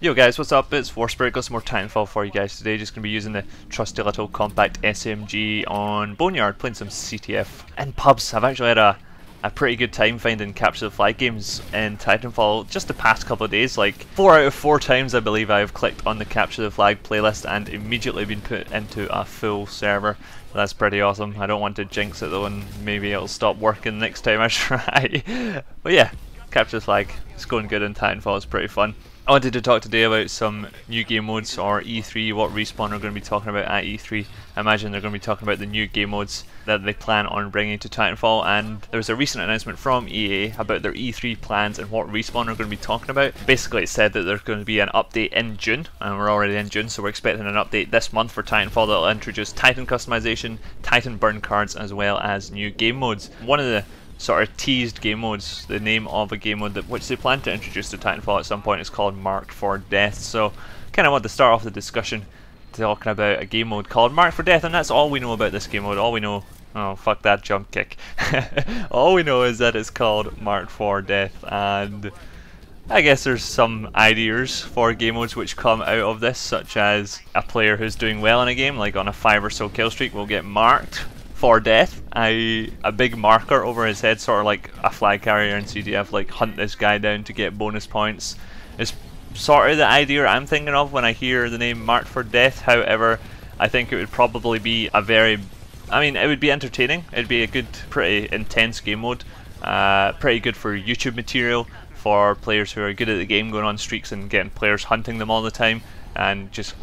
Yo guys, what's up? It's WarSpiritUK. Got some more Titanfall for you guys today. Just going to be using the trusty little compact SMG on Boneyard, playing some CTF in pubs. I've actually had a pretty good time finding capture the flag games in Titanfall just the past couple of days. Like 4 out of 4 times I believe I've clicked on the capture the flag playlist and immediately been put into a full server. That's pretty awesome. I don't want to jinx it though, and maybe it'll stop working next time I try. But yeah, capture the flag. It's going good in Titanfall. It's pretty fun. I wanted to talk today about some new game modes, or E3, what Respawn are going to be talking about at E3. I imagine they're going to be talking about the new game modes that they plan on bringing to Titanfall, and there was a recent announcement from EA about their E3 plans and what Respawn are going to be talking about. Basically it said that there's going to be an update in June, and we're already in June, so we're expecting an update this month for Titanfall that will introduce Titan customization, Titan burn cards, as well as new game modes. One of the sort of teased game modes, the name of a game mode which they plan to introduce to Titanfall at some point is called Marked for Death. So kind of want to start off the discussion talking about a game mode called Marked for Death, and that's all we know about this game mode. All we know, oh fuck that jump kick, all we know is that it's called Marked for Death, and I guess there's some ideas for game modes which come out of this, such as a player who's doing well in a game, like on a 5 or so kill streak, will get marked for death. A big marker over his head, sort of like a flag carrier in CDF, like hunt this guy down to get bonus points, is sort of the idea I'm thinking of when I hear the name Marked for Death. However, I think it would probably be a very, it would be entertaining. It'd be a good, pretty intense game mode, pretty good for YouTube material for players who are good at the game, going on streaks and getting players hunting them all the time and just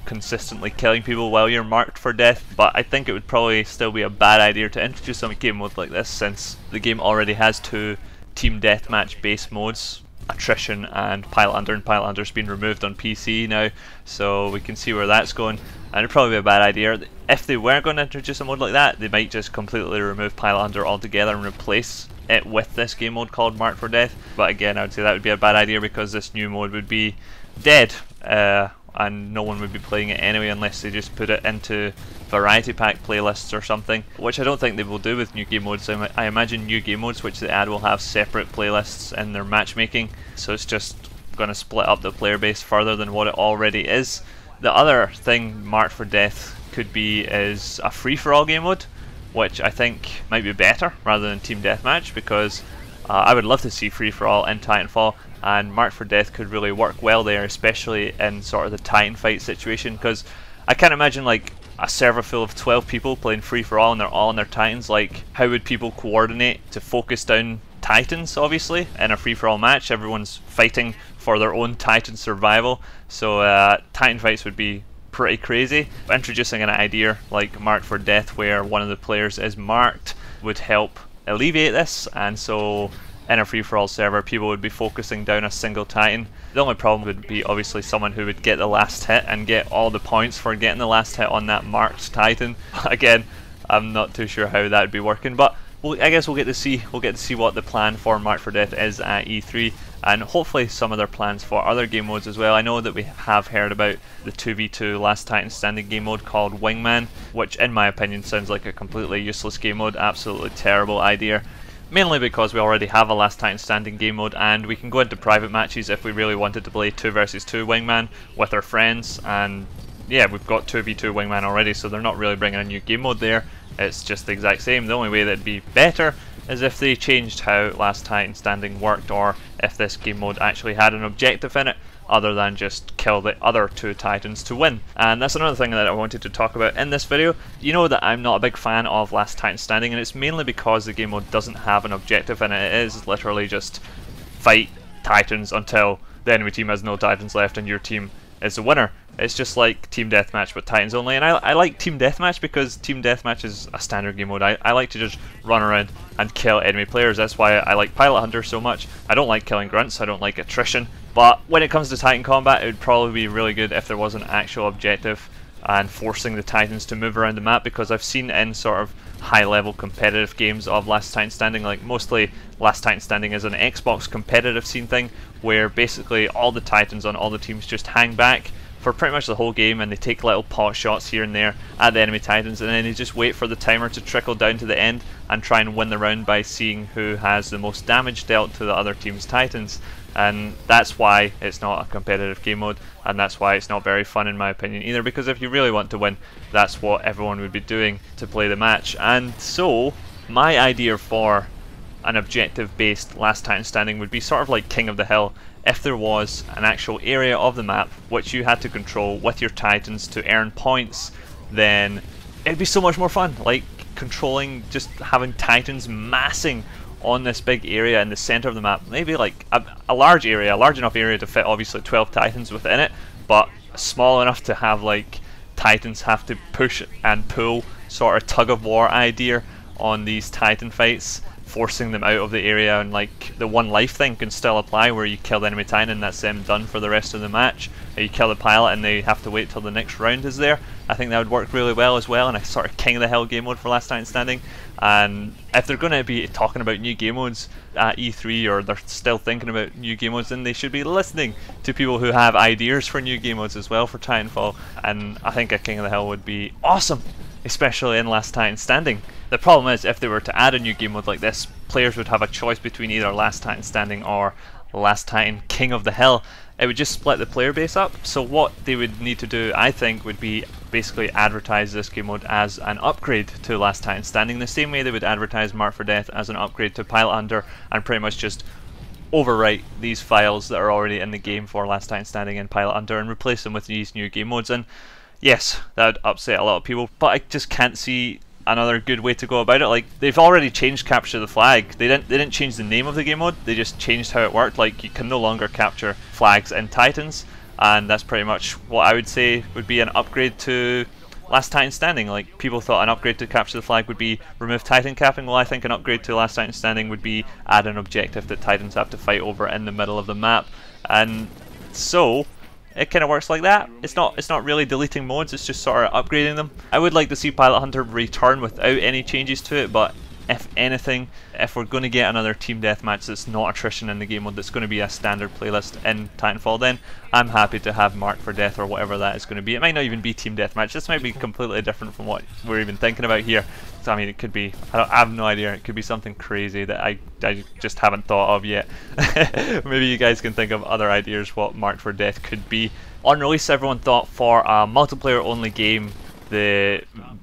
consistently killing people while you're marked for death. But I think it would probably still be a bad idea to introduce some game mode like this, since the game already has 2 team deathmatch base modes, attrition and pilot under, and pilot under's been removed on PC now, so we can see where that's going, and it'd probably be a bad idea. If they were going to introduce a mode like that, they might just completely remove pilot under altogether and replace it with this game mode called Marked for Death. But again, I would say that would be a bad idea because this new mode would be dead, and no one would be playing it anyway unless they just put it into variety pack playlists or something, which I don't think they will do with new game modes. I imagine new game modes which they add will have separate playlists in their matchmaking, so it's just going to split up the player base further than what it already is. The other thing Marked for Death could be is a free-for-all game mode, which I think might be better rather than team deathmatch, because I would love to see free-for-all in Titanfall, and Marked for Death could really work well there, especially in sort of the Titan fight situation, because I can't imagine like a server full of 12 people playing free-for-all and they're all on their Titans. Like, how would people coordinate to focus down Titans? Obviously in a free-for-all match everyone's fighting for their own Titan survival, so Titan fights would be pretty crazy. Introducing an idea like Marked for Death where one of the players is marked would help alleviate this, and so in a free-for-all server people would be focusing down a single Titan. The only problem would be obviously someone who would get the last hit and get all the points for getting the last hit on that marked Titan. Again, I'm not too sure how that would be working, but I guess we'll get to see what the plan for Marked for Death is at E3, and hopefully some of their plans for other game modes as well. I know that we have heard about the 2v2 Last Titan Standing game mode called Wingman, which in my opinion sounds like a completely useless game mode, absolutely terrible idea. Mainly because we already have a Last Titan Standing game mode, and we can go into private matches if we really wanted to play 2 versus 2 Wingman with our friends, and yeah, we've got 2v2 Wingman already, so they're not really bringing a new game mode there. It's just the exact same. The only way that'd be better is if they changed how Last Titan Standing worked, or if this game mode actually had an objective in it other than just kill the other 2 Titans to win. And that's another thing that I wanted to talk about in this video. You know that I'm not a big fan of Last Titan Standing, and it's mainly because the game mode doesn't have an objective in it. It is literally just fight Titans until the enemy team has no Titans left and your team is the winner. It's just like Team Deathmatch but Titans only, and I like Team Deathmatch because Team Deathmatch is a standard game mode. I like to just run around and kill enemy players. That's why I like Pilot Hunter so much. I don't like killing grunts, I don't like attrition, but when it comes to Titan combat it would probably be really good if there was an actual objective and forcing the Titans to move around the map, because I've seen in sort of high level competitive games of Last Titan Standing, like mostly Last Titan Standing is an Xbox competitive scene thing where basically all the Titans on all the teams just hang back for pretty much the whole game, and they take little pot shots here and there at the enemy Titans, and then they just wait for the timer to trickle down to the end, and try and win the round by seeing who has the most damage dealt to the other team's Titans. And that's why it's not a competitive game mode, and that's why it's not very fun in my opinion either, because if you really want to win, that's what everyone would be doing to play the match. And so my idea for an objective based Last Titan Standing would be sort of like King of the Hill. If there was an actual area of the map which you had to control with your Titans to earn points, then it'd be so much more fun. Like controlling, just having Titans massing on this big area in the center of the map. Maybe like a large area, a large enough area to fit obviously 12 Titans within it, but small enough to have like Titans have to push and pull, sort of tug of war idea on these Titan fights, forcing them out of the area, and like the one life thing can still apply where you kill the enemy Titan and that's them done for the rest of the match. You kill the pilot and they have to wait till the next round is there. I think that would work really well as well, and a sort of King of the Hill game mode for Last Titan Standing. And if they're going to be talking about new game modes at E3, or they're still thinking about new game modes, then they should be listening to people who have ideas for new game modes as well for Titanfall. And I think a King of the Hill would be awesome, especially in Last Titan Standing. The problem is, if they were to add a new game mode like this, players would have a choice between either Last Titan Standing or Last Titan King of the Hill. It would just split the player base up. So what they would need to do, I think, would be basically advertise this game mode as an upgrade to Last Titan Standing, the same way they would advertise Marked for Death as an upgrade to Pilot Hunter, and pretty much just overwrite these files that are already in the game for Last Titan Standing and Pilot Hunter and replace them with these new game modes. And yes, that would upset a lot of people, but I just can't see another good way to go about it. Like, they've already changed Capture the Flag. They didn't change the name of the game mode, they just changed how it worked. Like, you can no longer capture flags in Titans, and that's pretty much what I would say would be an upgrade to Last Titan Standing. Like, people thought an upgrade to Capture the Flag would be remove Titan capping. Well, I think an upgrade to Last Titan Standing would be add an objective that Titans have to fight over in the middle of the map. And so it kind of works like that. It's not really deleting modes, it's just sort of upgrading them. I would like to see Pilot Hunter return without any changes to it, but if anything, if we're going to get another team deathmatch that's not attrition in the game mode, that's going to be a standard playlist in Titanfall, then I'm happy to have Marked for Death or whatever that is going to be. It might not even be team deathmatch, this might be completely different from what we're even thinking about here. So I mean, it could be, I have no idea, it could be something crazy that I just haven't thought of yet. Maybe you guys can think of other ideas what Marked for Death could be. On release, everyone thought for a multiplayer only game, the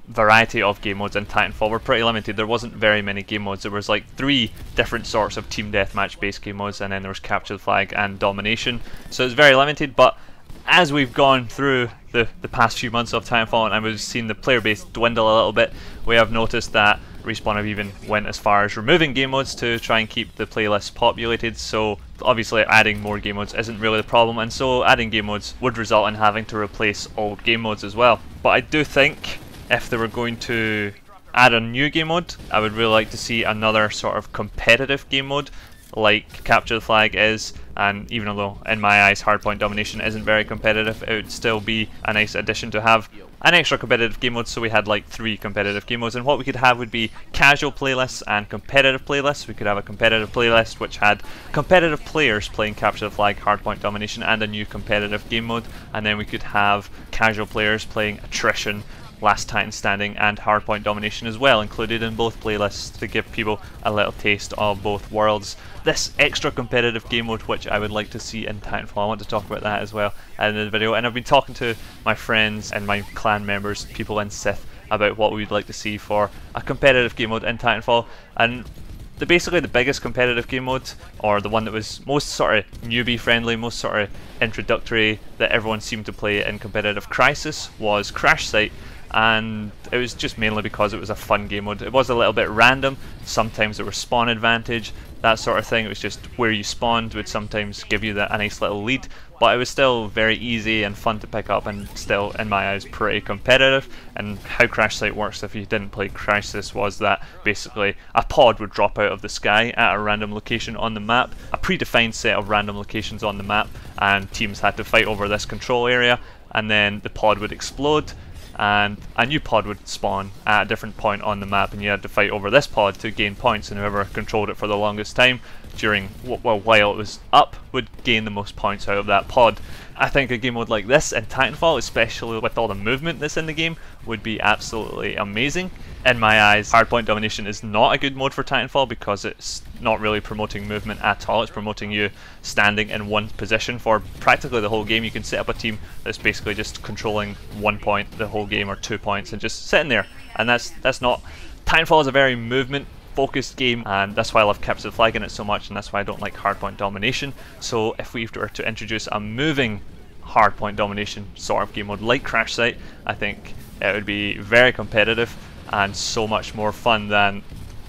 variety of game modes in Titanfall were pretty limited. There wasn't very many game modes. There was like 3 different sorts of team deathmatch based game modes, and then there was Capture the Flag and Domination. So it's very limited, but as we've gone through the past few months of Titanfall and we've seen the player base dwindle a little bit, we have noticed that Respawn have even went as far as removing game modes to try and keep the playlist populated. So obviously adding more game modes isn't really the problem, and so adding game modes would result in having to replace old game modes as well. But I do think if they were going to add a new game mode, I would really like to see another sort of competitive game mode like Capture the Flag is. And even though in my eyes Hardpoint Domination isn't very competitive, it would still be a nice addition to have an extra competitive game mode. So we had like 3 competitive game modes, and what we could have would be casual playlists and competitive playlists. We could have a competitive playlist which had competitive players playing Capture the Flag, Hardpoint Domination, and a new competitive game mode, and then we could have casual players playing Attrition, Last Titan Standing, and Hardpoint Domination as well, included in both playlists to give people a little taste of both worlds. This extra competitive game mode which I would like to see in Titanfall, I want to talk about that as well in the video, and I've been talking to my friends and my clan members, people in Sith, about what we'd like to see for a competitive game mode in Titanfall. And basically the biggest competitive game mode, or the one that was most sort of newbie friendly, most sort of introductory, that everyone seemed to play in competitive Crisis, was Crash Site. And it was just mainly because it was a fun game mode. It was a little bit random, sometimes there was spawn advantage, that sort of thing. It was just where you spawned would sometimes give you a nice little lead, but it was still very easy and fun to pick up, and still in my eyes pretty competitive. And how Crash Site works if you didn't play Crisis was that basically a pod would drop out of the sky at a random location on the map, a predefined set of random locations on the map, and teams had to fight over this control area, and then the pod would explode and a new pod would spawn at a different point on the map, and you had to fight over this pod to gain points, and whoever controlled it for the longest time during while it was up would gain the most points out of that pod. I think a game mode like this in Titanfall, especially with all the movement that's in the game, would be absolutely amazing. in my eyes, Hardpoint Domination is not a good mode for Titanfall because it's not really promoting movement at all. It's promoting you standing in one position for practically the whole game. You can set up a team that's basically just controlling 1 point the whole game, or 2 points, and just sitting there. And that's not... Titanfall is a very movement focused game, and that's why I love Capture the Flag in it so much, and that's why I don't like Hardpoint Domination. So if we were to introduce a moving Hardpoint Domination sort of game mode like Crash Site, I think it would be very competitive and so much more fun than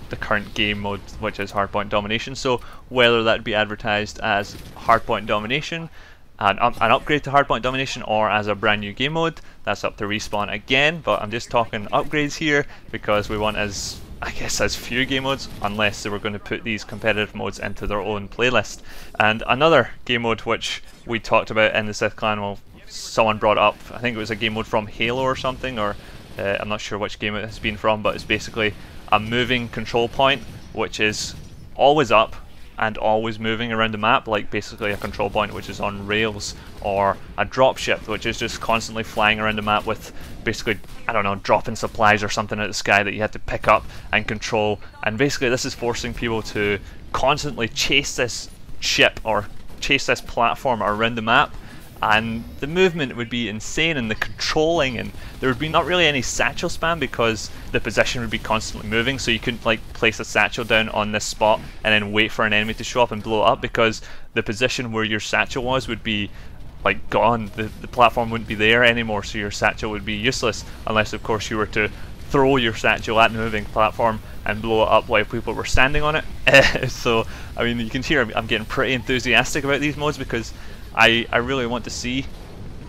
the current game mode, which is Hardpoint Domination. So whether that be advertised as Hardpoint Domination, an upgrade to Hardpoint Domination, or as a brand new game mode, that's up to Respawn again, but I'm just talking upgrades here because we want as few game modes, unless they were going to put these competitive modes into their own playlist. And another game mode which we talked about in the Sith Clan, well, someone brought up, I think it was a game mode from Halo or something, or I'm not sure which game it has been from, but it's basically a moving control point which is always up and always moving around the map, like basically a control point which is on rails, or a dropship which is just constantly flying around the map with basically, I don't know, dropping supplies or something out of the sky that you have to pick up and control. And basically this is forcing people to constantly chase this ship or chase this platform around the map, and the movement would be insane, and the controlling, and there would be not really any satchel spam because the position would be constantly moving, so you couldn't like place a satchel down on this spot and then wait for an enemy to show up and blow it up, because the position where your satchel was would be like gone. The platform wouldn't be there anymore, so your satchel would be useless, unless of course you were to throw your satchel at the moving platform and blow it up while people were standing on it. So I mean, you can hear I'm getting pretty enthusiastic about these modes because I really want to see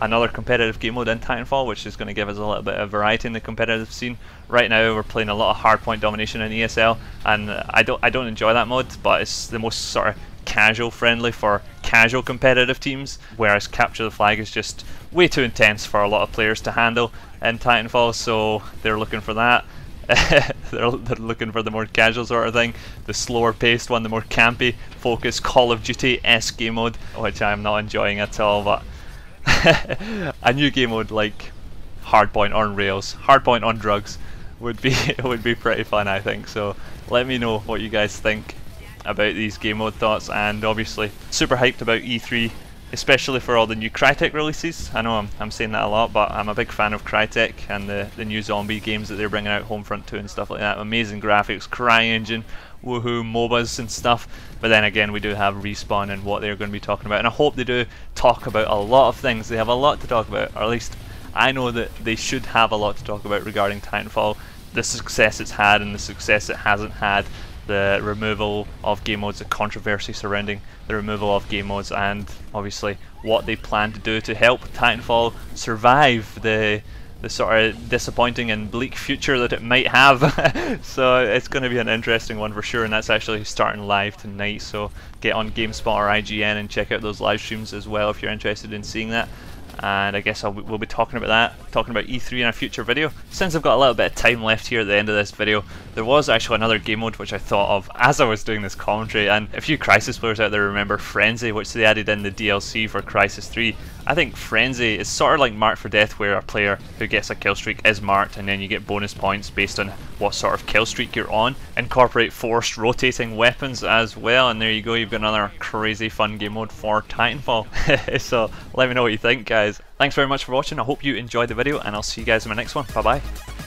another competitive game mode in Titanfall, which is going to give us a little bit of variety in the competitive scene. Right now we're playing a lot of Hardpoint Domination in ESL, and I don't enjoy that mode, but it's the most sort of casual friendly for casual competitive teams, whereas Capture the Flag is just way too intense for a lot of players to handle in Titanfall, so they're looking for that. they're looking for the more casual sort of thing, the slower paced one, the more campy, focused Call of Duty-esque game mode, which I'm not enjoying at all. But a new game mode like Hardpoint on rails, Hardpoint on drugs would be pretty fun, I think. So let me know what you guys think about these game mode thoughts, and obviously super hyped about E3, especially for all the new Crytek releases. I know I'm saying that a lot, but I'm a big fan of Crytek and the new zombie games that they're bringing out, Homefront 2 and stuff like that. Amazing graphics, CryEngine, woohoo, MOBAs and stuff. But then again, we do have Respawn and what they're going to be talking about, and I hope they do talk about a lot of things. They have a lot to talk about, or at least I know that they should have a lot to talk about regarding Titanfall, the success it's had and the success it hasn't had, the removal of game modes, the controversy surrounding the removal of game modes, and obviously what they plan to do to help Titanfall survive the sort of disappointing and bleak future that it might have. So it's going to be an interesting one for sure, and that's actually starting live tonight, so get on GameSpot or IGN and check out those live streams as well if you're interested in seeing that. And I guess we'll be talking about that, talking about E3 in a future video. Since I've got a little bit of time left here at the end of this video, there was actually another game mode which I thought of as I was doing this commentary, and a few Crysis players out there remember Frenzy, which they added in the DLC for Crysis 3. I think Frenzy is sort of like Marked for Death, where a player who gets a kill streak is marked, and then you get bonus points based on what sort of kill streak you're on. Incorporate forced rotating weapons as well, and there you go, you've got another crazy fun game mode for Titanfall. So let me know what you think, guys. Thanks very much for watching. I hope you enjoyed the video, and I'll see you guys in my next one. Bye bye.